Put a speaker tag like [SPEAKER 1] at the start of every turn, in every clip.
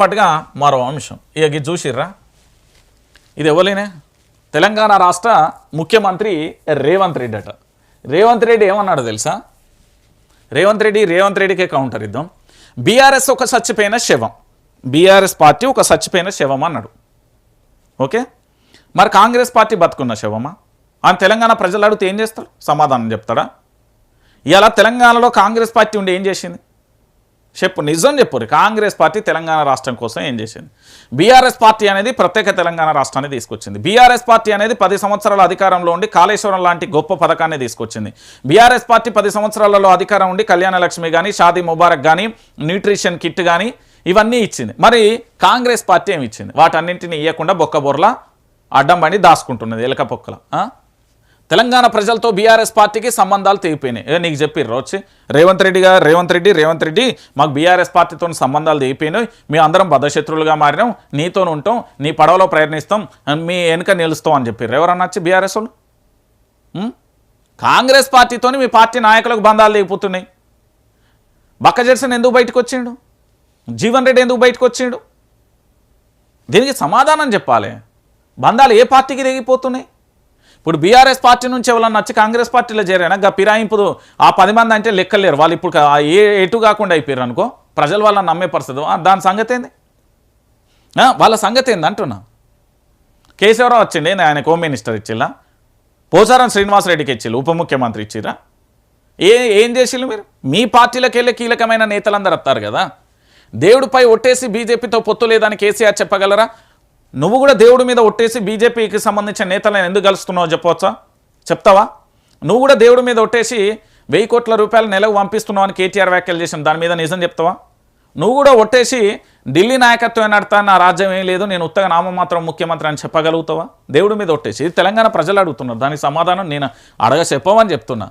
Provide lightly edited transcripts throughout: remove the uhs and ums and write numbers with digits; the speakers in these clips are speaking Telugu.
[SPEAKER 1] పాటుగా మరో అంశం ఇక చూసిర్రా ఇది ఎవరైనా తెలంగాణ రాష్ట్ర ముఖ్యమంత్రి రేవంత్ రెడ్డి అట. రేవంత్ రెడ్డి ఏమన్నాడు తెలుసా? రేవంత్ రెడ్డికే కౌంటర్ ఇద్దాం. బీఆర్ఎస్ ఒక చచ్చిపోయిన శవం, బీఆర్ఎస్ పార్టీ ఒక చచ్చిపోయిన శవం అన్నాడు. ఓకే, మరి కాంగ్రెస్ పార్టీ బతుకున్న శవమా అని తెలంగాణ ప్రజలు అడిగితే ఏం చేస్తాడు? సమాధానం చెప్తాడా? ఇలా తెలంగాణలో కాంగ్రెస్ పార్టీ ఉండి ఏం చేసింది చెప్పు, నిజం చెప్పురు. కాంగ్రెస్ పార్టీ తెలంగాణ రాష్ట్రం కోసం ఏం చేసింది? బీఆర్ఎస్ పార్టీ అనేది ప్రత్యేక తెలంగాణ రాష్ట్రాన్ని తీసుకొచ్చింది. బీఆర్ఎస్ పార్టీ అనేది 10 సంవత్సరాల అధికారంలో ఉండి కాళేశ్వరం లాంటి గొప్ప పథకాన్ని తీసుకొచ్చింది. బీఆర్ఎస్ పార్టీ 10 సంవత్సరాలలో అధికారం ఉండి కళ్యాణ లక్ష్మి కానీ, షాదీ ముబారక్ కానీ, న్యూట్రిషన్ కిట్ కానీ ఇవన్నీ ఇచ్చింది. మరి కాంగ్రెస్ పార్టీ ఏమి ఇచ్చింది? వాటన్నింటినీ ఇవ్వకుండా బొక్కబొర్లా అడ్డం బండి దాచుకుంటున్నది ఎలక పొక్కల. తెలంగాణ ప్రజలతో బీఆర్ఎస్ పార్టీకి సంబంధాలు తెగిపోయినాయి. నీకు చెప్పిర్రు వచ్చి రేవంత్ రెడ్డి మాకు బీఆర్ఎస్ పార్టీతో సంబంధాలు తెగిపోయినాయి, మేము అందరం బద్ధశత్రులుగా మారినాం, నీతో ఉంటాం, నీ పడవలో ప్రయత్నిస్తాం, మీ వెనుక నిలుస్తాం అని చెప్పారు. ఎవరన్నా వచ్చి బీఆర్ఎస్ వాళ్ళు? కాంగ్రెస్ పార్టీతో మీ పార్టీ నాయకులకు బంధాలు తెగిపోతున్నాయి. బక్క జెర్సన్ ఎందుకు బయటకు వచ్చిండు? జీవన్ రెడ్డి ఎందుకు బయటకు వచ్చిండు? దీనికి సమాధానం చెప్పాలి. బంధాలు ఏ పార్టీకి తెగిపోతున్నాయి? ఇప్పుడు బీఆర్ఎస్ పార్టీ నుంచి ఎవరన్నా వచ్చి కాంగ్రెస్ పార్టీలో చేరానా? గా పిరాయింపు ఆ 10 మంది అంటే లెక్కలేరు వాళ్ళు. ఇప్పుడు ఎటు కాకుండా అయిపోయారు అనుకో, ప్రజలు వాళ్ళని నమ్మే పరిస్థితి. దాని సంగతి ఏంది? వాళ్ళ సంగతి ఏంది అంటున్నా. కేసీఆర్ వచ్చిండి, ఆయనకు హోమ్ మినిస్టర్ ఇచ్చిల్లా? పోచారం శ్రీనివాసరెడ్డికి ఇచ్చిల్లు, ఉప ముఖ్యమంత్రి ఇచ్చిరా? ఏం చేసిల్లు మీరు? మీ పార్టీలోకి వెళ్ళి కీలకమైన నేతలందరూ వస్తారు కదా. దేవుడిపై ఒట్టేసి బీజేపీతో పొత్తు లేదని కేసీఆర్ చెప్పగలరా? నువ్వు కూడా దేవుడి మీద ఒట్టేసి బీజేపీకి సంబంధించిన నేతలను ఎందుకు కలుస్తున్నావో చెప్పవచ్చా? చెప్తావా? నువ్వు కూడా దేవుడి మీద ఒట్టేసి 1000 కోట్ల రూపాయలు నెలకు పంపిస్తున్నావు అని కేటీఆర్ వ్యాఖ్యలు చేసిన దాని మీద నిజం చెప్తావా? నువ్వు కూడా ఒట్టేసి ఢిల్లీ నాయకత్వం నడతా, నా రాజ్యం ఏం లేదు, నేను ఉత్తగా నామమాత్రం ముఖ్యమంత్రి అని చెప్పగలుగుతావా? దేవుడి మీద ఒట్టేసి. ఇది తెలంగాణ ప్రజలు అడుగుతున్నారు, దానికి సమాధానం నేను చెప్పమని చెప్తున్నా.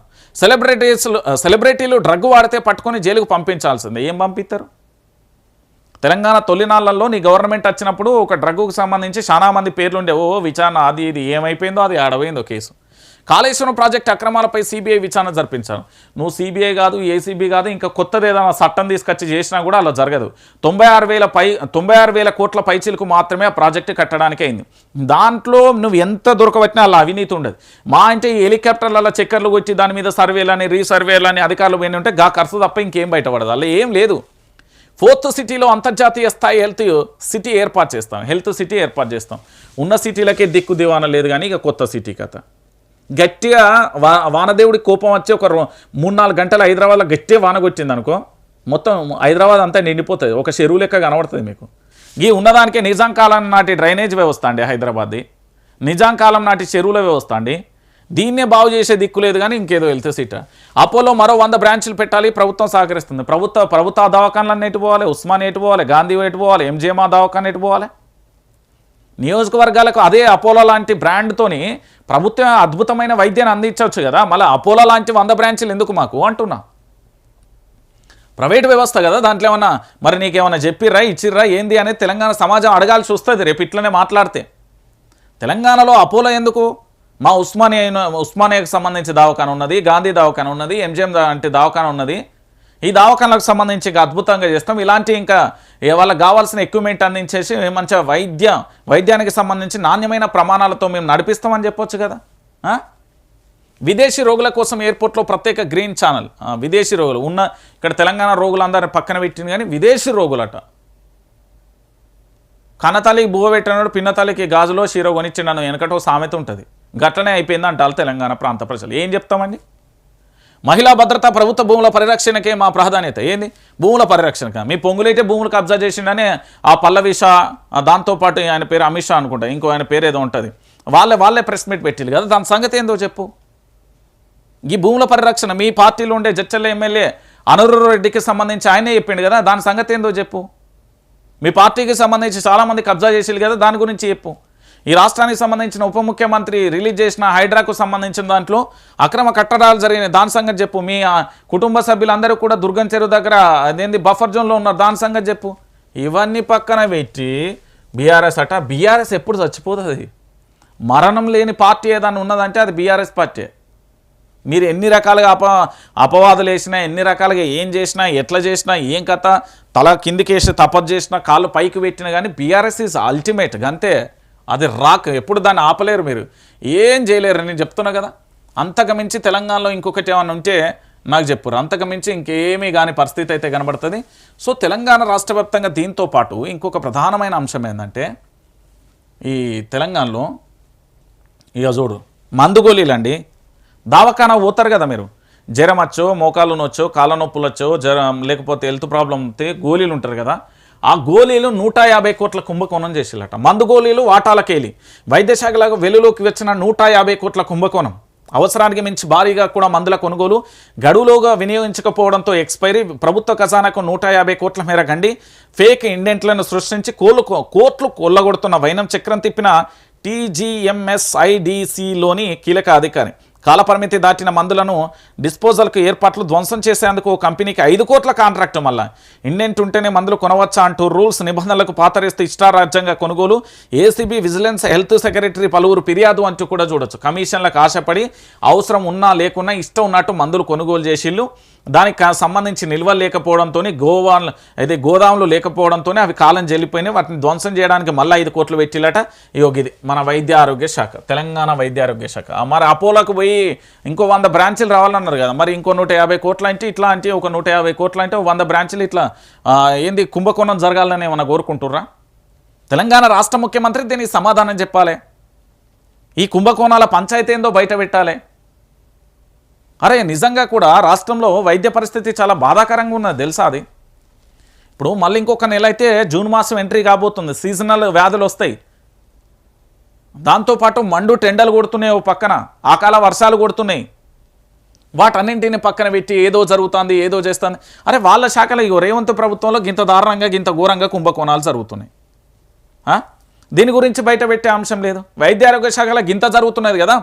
[SPEAKER 1] సెలబ్రిటీలు డ్రగ్ వాడితే పట్టుకొని జైలుకు పంపించాల్సిందే. ఏం పంపిస్తారు? తెలంగాణ తొలినాళ్లలో నీ గవర్నమెంట్ వచ్చినప్పుడు ఒక డ్రగ్కు సంబంధించి చాలా మంది పేర్లుండే, విచారణ అది ఇది ఏమైపోయిందో అది ఆడపోయిందో కేసు. కాళేశ్వరం ప్రాజెక్ట్ అక్రమాలపై సిబిఐ విచారణ జరిపించాను. నువ్వు సిబిఐ కాదు, ఏసీబీ కాదు, ఇంకా కొత్తది ఏదైనా చట్టం తీసుకొచ్చి చేసినా కూడా అలా జరగదు. 96,000 కోట్ల పైచీలకు మాత్రమే ఆ ప్రాజెక్టు కట్టడానికి అయింది. దాంట్లో నువ్వు ఎంత దొరకబట్టినా అలా అవినీతి ఉండదు. మా అంటే ఈ హెలికాప్టర్లలో చక్కర్లు కొట్టి దాని మీద సర్వేలని రీసర్వేలని అధికారులు పోయిన ఉంటే గా ఖర్చు తప్ప ఇంకేం బయటపడదు. అలా ఏం లేదు. 4th సిటీలో అంతర్జాతీయ స్థాయి హెల్త్ సిటీ ఏర్పాటు చేస్తాం. ఉన్న సిటీలకే దిక్కు దివాన లేదు కానీ ఇక కొత్త సిటీ కథ. గట్టిగా వానదేవుడికి కోపం వచ్చి ఒక 3-4 గంటలు హైదరాబాద్లో గట్టిగా వాన కొట్టింది అనుకో, మొత్తం హైదరాబాద్ అంతా నిండిపోతుంది, ఒక చెరువు లెక్క కనబడుతుంది మీకు. ఈ ఉన్నదానికే నిజాం కాలం నాటి డ్రైనేజ్ వ్యవస్థ అండి హైదరాబాద్ది, నిజాం కాలం నాటి చెరువుల వ్యవస్థ అండి. దీన్నే బాగు చేసే దిక్కు లేదు కానీ ఇంకేదో హెల్త్ సిటీ. అపోలో మరో 100 బ్రాంచ్లు పెట్టాలి, ప్రభుత్వం సహకరిస్తుంది. ప్రభుత్వ దవాఖానాలన్నీ ఎటు పోవాలి? ఉస్మాన్ ఎటు పోవాలి? గాంధీ ఎటు పోవాలి? ఎంజేమా దవాఖాన ఎటు పోవాలి? నియోజకవర్గాలకు అదే అపోలో లాంటి బ్రాండ్తోని ప్రభుత్వం అద్భుతమైన వైద్యాన్ని అందించవచ్చు కదా. మళ్ళీ అపోలో లాంటి 100 బ్రాంచ్లు ఎందుకు మాకు అంటున్నా. ప్రైవేట్ వ్యవస్థ కదా, దాంట్లో ఏమన్నా మరి నీకేమన్నా చెప్పిర్రా ఇచ్చిర్రా ఏంది అనేది తెలంగాణ సమాజం అడగాల్సి వస్తుంది రేపు ఇట్లనే మాట్లాడితే. తెలంగాణలో అపోలో ఎందుకు? మా ఉస్మానియాకి సంబంధించి దవాఖాన ఉన్నది, గాంధీ దవాఖాన ఉన్నది, ఎంజిఎం అంటే దవాఖాన ఉన్నది. ఈ దవాఖానలకు సంబంధించి ఇంకా అద్భుతంగా చేస్తాం. ఇలాంటి ఇంకా వాళ్ళకి కావాల్సిన ఎక్విప్మెంట్ అందించేసి మంచిగా వైద్యానికి సంబంధించి నాణ్యమైన ప్రమాణాలతో మేము నడిపిస్తామని చెప్పొచ్చు కదా. విదేశీ రోగుల కోసం ఎయిర్పోర్ట్లో ప్రత్యేక గ్రీన్ ఛానల్. విదేశీ రోగులు ఉన్న ఇక్కడ తెలంగాణ రోగులందరినీ పక్కన పెట్టింది కానీ విదేశీ రోగులట. కన్నతల్లికి బువ్వ పెట్టినాడు, పిన్నతల్లికి గాజులో షీరో కొనిచ్చిండను వెనకటో సామెత ఉంటుంది. గట్లనే అయిపోయింది అంటారు తెలంగాణ ప్రాంత ప్రజలు. ఏం చెప్తామండి? మహిళా భద్రత, ప్రభుత్వ భూముల పరిరక్షణకే మా ప్రాధాన్యత. ఏంది భూముల పరిరక్షణక? మీ పొంగులైతే భూములు కబ్జా చేసిండని ఆ పల్లవి షా, దాంతోపాటు ఆయన పేరు అమిత్ షా అనుకుంటా, ఇంకో ఆయన పేరు ఏదో ఉంటుంది, వాళ్ళే ప్రెస్ మీట్ పెట్టిల్లు కదా. దాని సంగతి ఏందో చెప్పు. ఈ భూముల పరిరక్షణ మీ పార్టీలో ఉండే జడ్చర్ల ఎమ్మెల్యే అనూరు రెడ్డికి సంబంధించి ఆయనే చెప్పిండు కదా, దాని సంగతి ఏందో చెప్పు. మీ పార్టీకి సంబంధించి చాలామంది కబ్జా చేసిల్లు కదా, దాని గురించి చెప్పు. ఈ రాష్ట్రానికి సంబంధించిన ఉప ముఖ్యమంత్రి రిలీజ్ చేసిన హైడ్రాకు సంబంధించిన దాంట్లో అక్రమ కట్టడాలు జరిగినాయి, దాని సంగతి చెప్పు. మీ కుటుంబ సభ్యులందరూ కూడా దుర్గం చెరువు దగ్గర అదేంది బఫర్ జోన్లో ఉన్నారు, దాని సంగతి చెప్పు. ఇవన్నీ పక్కన పెట్టి బీఆర్ఎస్ అట. బీఆర్ఎస్ ఎప్పుడు చచ్చిపోతుంది? మరణం లేని పార్టీ ఏదైనా ఉన్నదంటే అది బీఆర్ఎస్ పార్టీ. మీరు ఎన్ని రకాలుగా అపవాదులు వేసినా, ఎన్ని రకాలుగా ఏం చేసినా, ఎట్లా చేసినా, ఏం కథ, తల కిందికేసి తపస్సు చేసినా, కాళ్ళు పైకి పెట్టినా కానీ బీఆర్ఎస్ ఈజ్ అల్టిమేట్. అంతే, అది రాక్, ఎప్పుడు దాన్ని ఆపలేరు, మీరు ఏం చేయలేరు. నేను చెప్తున్నా కదా. అంతకు మించి తెలంగాణలో ఇంకొకటి ఏమైనా ఉంటే నాకు చెప్పురు. అంతకు మించి ఇంకేమీ కాని పరిస్థితి అయితే కనబడుతుంది. సో తెలంగాణ రాష్ట్ర వ్యాప్తంగా దీంతో పాటు ఇంకొక ప్రధానమైన అంశం ఏంటంటే, ఈ తెలంగాణలో ఇక చూడు మందుగోళీలండి. దావఖానా పోతారు కదా మీరు, జ్వరం వచ్చో, మోకాలు నొచ్చో, కాళ్ళ నొప్పులు వచ్చో, జ్వరం లేకపోతే హెల్త్ ప్రాబ్లం ఉంటే గోళీలు ఉంటారు కదా, ఆ గోళీలు 150 కోట్ల కుంభకోణం చేసిల్లట. మందు గోళీలు వాటాలకేలి వైద్యశాఖలకు వెలుగులోకి వచ్చిన 150 కోట్ల కుంభకోణం. అవసరానికి మించి భారీగా కూడా మందుల కొనుగోలు, గడువులోగా వినియోగించకపోవడంతో ఎక్స్పైరీ, ప్రభుత్వ ఖజానాకు 150 కోట్ల మేర గండి, ఫేక్ ఇండెంట్లను సృష్టించి కోట్లు కొల్లగొడుతున్న వైనం చక్రం తిప్పిన TGMSIDCలోని కీలక అధికారి. కాలపరిమితి దాటిన మందులను డిస్పోజల్కు ఏర్పాట్లు ధ్వంసం చేసేందుకు కంపెనీకి 5 కోట్ల కాంట్రాక్టు. మళ్ళా ఇండెంట్ ఉంటేనే మందులు కొనవచ్చా అంటూ రూల్స్ నిబంధనలకు పాతరేస్తే ఇష్టారాజ్యంగా కొనుగోలు, ఏసీబీ, విజిలెన్స్, హెల్త్ సెక్రటరీ పలువురు ఫిర్యాదు అంటూ కూడా చూడొచ్చు. కమిషన్లకు ఆశపడి అవసరం ఉన్నా లేకున్నా ఇష్టం ఉన్నట్టు మందులు కొనుగోలు చేసిళ్ళు. దానికి సంబంధించి నిల్వలు లేకపోవడంతో, గోదాములు లేకపోవడంతో అవి కాలం చెల్లిపోయినాయి. వాటిని ధ్వంసం చేయడానికి మళ్ళీ 5 కోట్లు పెట్టిల్లట. ఇది మన వైద్య ఆరోగ్య శాఖ, తెలంగాణ వైద్య ఆరోగ్య శాఖ. మరి అపోలోకి పోయి ఇంకో 100 బ్రాంచీలు రావాలన్నారు కదా, మరి ఇంకో 150 కోట్లు అంటే ఇట్లా అంటే ఒక 150 కోట్లు అంటే 100 బ్రాంచీలు ఇట్లా ఏంది కుంభకోణం జరగాలని ఏమన్నా కోరుకుంటుర్రా? తెలంగాణ రాష్ట్ర ముఖ్యమంత్రి దీనికి సమాధానం చెప్పాలి. ఈ కుంభకోణాల పంచాయతీ ఏందో బయట పెట్టాలి. అరే నిజంగా కూడా రాష్ట్రంలో వైద్య పరిస్థితి చాలా బాధాకరంగా ఉన్నది తెలుసా. అది ఇప్పుడు మళ్ళీ ఇంకొక నెల అయితే జూన్ మాసం ఎంట్రీ కాబోతుంది. సీజనల్ వ్యాధులు వస్తాయి. దాంతోపాటు మండు టెండలు కొడుతున్నాయి, ఓ పక్కన అకాల వర్షాలు కొడుతున్నాయి. వాటన్నింటిని పక్కన పెట్టి ఏదో జరుగుతుంది, ఏదో చేస్తుంది. అరే వాళ్ళ శాఖలో ఇగో రేవంత్ ప్రభుత్వంలో గింత దారుణంగా, గింత ఘోరంగా కుంభకోణాలు జరుగుతున్నాయి. దీని గురించి బయట పెట్టే అంశం లేదు. వైద్య ఆరోగ్య శాఖలో గింత జరుగుతున్నది కదా,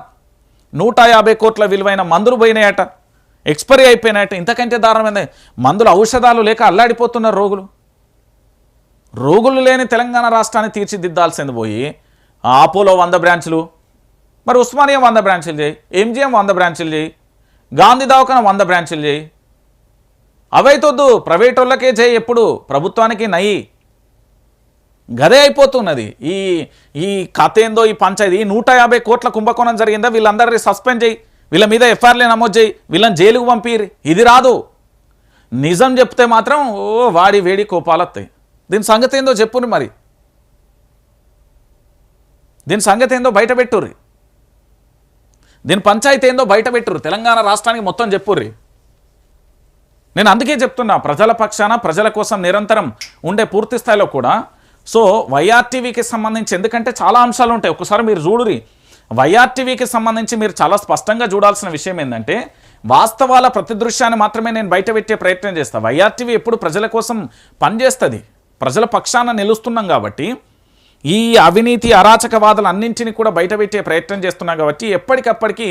[SPEAKER 1] 150 కోట్ల విలువైన మందులు పోయినాయట, ఎక్స్పైరీ అయిపోయినాయట. ఇంతకంటే దారుణమైంది. మందులు, ఔషధాలు లేక అల్లాడిపోతున్నారు రోగులు లేని తెలంగాణ రాష్ట్రాన్ని తీర్చిదిద్దాల్సింది పోయి అపోలో 100 బ్రాంచులు, మరి ఉస్మానియా 100 బ్రాంచులు చేయి, MGM 100 బ్రాంచులు చేయి, గాంధీ దవాఖాన 100 బ్రాంచులు చేయి. అవైతొద్దు, ప్రైవేట్ వాళ్ళకే చేయి, ఎప్పుడు ప్రభుత్వానికి నయ్యి. గదే అయిపోతున్నది ఈ కథ ఏందో. ఈ పంచాయతీ 150 కోట్ల కుంభకోణం జరిగిందా, వీళ్ళందరినీ సస్పెండ్ చేయి, వీళ్ళ మీద ఎఫ్ఐఆర్లే నమోదు చేయి, వీళ్ళని జైలుకు పంపిరి. ఇది రాదు. నిజం చెప్తే మాత్రం వాడి వేడి కోపాలత్తాయి. దీని సంగతి ఏందో చెప్పుని, మరి దీని సంగతి ఏందో బయట పెట్టుర్రి, దీని పంచాయతీ ఏందో బయట పెట్టుర్రి, తెలంగాణ రాష్ట్రానికి మొత్తం చెప్పుర్రి. నేను అందుకే చెప్తున్నా, ప్రజల పక్షాన, ప్రజల కోసం నిరంతరం ఉండే పూర్తి స్థాయిలో కూడా. సో వైఆర్టీవీకి సంబంధించి ఎందుకంటే చాలా అంశాలు ఉంటాయి. ఒకసారి మీరు చూడురి. వైఆర్టీవీకి సంబంధించి మీరు చాలా స్పష్టంగా చూడాల్సిన విషయం ఏంటంటే, వాస్తవాల ప్రతిదృశ్యాన్ని మాత్రమే నేను బయట పెట్టే ప్రయత్నం చేస్తాను. వైఆర్టీవీ ఎప్పుడు ప్రజల కోసం పనిచేస్తుంది, ప్రజల పక్షాన నిలుస్తున్నాం కాబట్టి ఈ అవినీతి అరాచకవాదులు అన్నింటినీ కూడా బయట పెట్టే ప్రయత్నం చేస్తున్నాం కాబట్టి ఎప్పటికప్పటికీ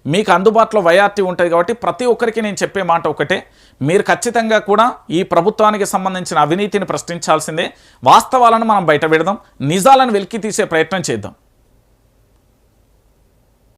[SPEAKER 1] మీకు అందుబాటులో వైఆర్టీవీ ఉంటుంది. కాబట్టి ప్రతి ఒక్కరికి నేను చెప్పే మాట ఒకటే, మీరు ఖచ్చితంగా కూడా ఈ ప్రభుత్వానికి సంబంధించిన అవినీతిని ప్రశ్నించాల్సిందే. వాస్తవాలను మనం బయట పెడదాం, నిజాలను వెలికి తీసే ప్రయత్నం చేద్దాం.